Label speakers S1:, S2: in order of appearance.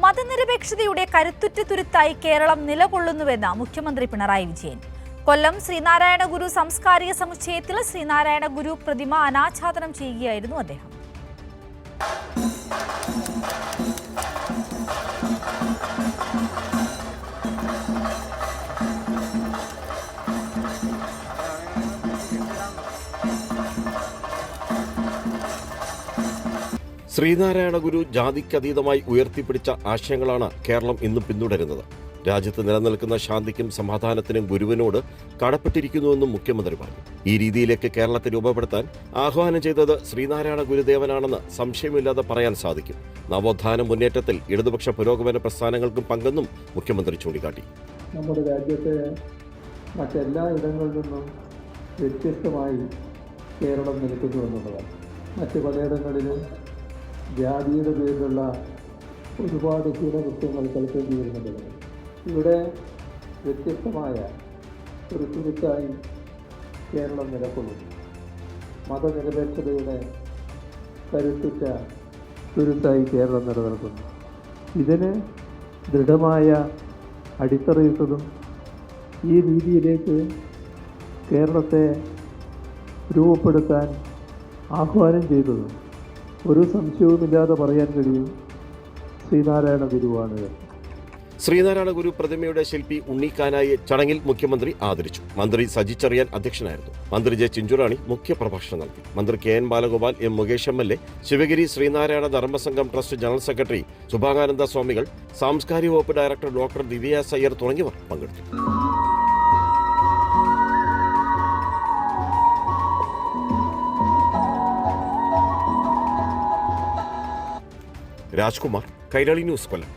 S1: മതനിരപേക്ഷതയുടെ കരുത്തുറ്റ തുരുത്തായി കേരളം നിലകൊള്ളുന്നുവെന്ന് മുഖ്യമന്ത്രി പിണറായി വിജയൻ. കൊല്ലം ശ്രീനാരായണ ഗുരു സാംസ്കാരിക സമുച്ചയത്തിൽ ശ്രീനാരായണ ഗുരു പ്രതിമ അനാച്ഛാദനം ചെയ്യുകയായിരുന്നു അദ്ദേഹം.
S2: ശ്രീനാരായണ ഗുരു ജാതിക്കതീതമായി ഉയർത്തിപ്പിടിച്ച ആശയങ്ങളാണ് കേരളം ഇന്നും പിന്തുടരുന്നത്. രാജ്യത്ത് നിലനിൽക്കുന്ന ശാന്തിക്കും സമാധാനത്തിനും ഗുരുവിനോട് കടപ്പെട്ടിരിക്കുന്നുവെന്നും മുഖ്യമന്ത്രി പറഞ്ഞു. ഈ രീതിയിലേക്ക് കേരളത്തെ രൂപപ്പെടുത്താൻ ആഹ്വാനം ചെയ്തത് ശ്രീനാരായണ ഗുരുദേവനാണെന്ന് സംശയമില്ലാതെ പറയാൻ സാധിക്കും. നവോത്ഥാന മുന്നേറ്റത്തിൽ ഇടതുപക്ഷ പുരോഗമന പ്രസ്ഥാനങ്ങൾക്കും പങ്കെന്നും മുഖ്യമന്ത്രി ചൂണ്ടിക്കാട്ടി.
S3: നമ്മുടെ രാജ്യത്തെ മറ്റെല്ലാ ഇടങ്ങളിൽ നിന്നും വ്യത്യസ്തമായി കേരളം നിൽക്കുന്നു എന്നുള്ളതാണ്. മറ്റ് പലയിടങ്ങളിലും ജാതിയുടെ പേരിലുള്ള ഒരുപാട് ഹീനകൃത്യങ്ങൾ കളിക്കേണ്ടി വരുന്നുണ്ട്. ഇവിടെ വ്യത്യസ്തമായ ഒരു തുരുത്തായി കേരളം നിലകൊള്ളുന്നു. മതനിരപേക്ഷതയുടെ കരുത്തുറ്റ തുരുത്തായി കേരളം നിലനിൽക്കുന്നു. ഇതിന് ദൃഢമായ അടിത്തറയിട്ടതും ഈ രീതിയിലേക്ക് കേരളത്തെ രൂപപ്പെടുത്താൻ ആഹ്വാനം ചെയ്തതും ഒരു സംശയവുമില്ലാതെ പറയാൻ കഴിയും ശ്രീനാരായണ ഗുരുവാണ്.
S2: ശ്രീനാരായണ ഗുരു പ്രതിമയുടെ ശില്പി ഉണ്ണിക്കാനായെ ചടങ്ങിൽ മുഖ്യമന്ത്രി ആദരിച്ചു. മന്ത്രി സജി ചെറിയാൻ അധ്യക്ഷനായിരുന്നു. മന്ത്രി ജെ ചിഞ്ചുറാണി മുഖ്യപ്രഭാഷണം നടത്തി. മന്ത്രി K N Balagopal, M Mukesh MLA, Sivagiri Sreenarayana Dharmasangham trust general secretary Subhakananda സ്വാമികൾ, സാംസ്കാരിക വകുപ്പ് ഡയറക്ടർ ഡോക്ടർ ദിവ്യ സയ്യർ തുടങ്ങിയവർ പങ്കെടുത്തു. രാജ്കുമാർ, കൈരളി ന്യൂസ്, കൊല്ലം.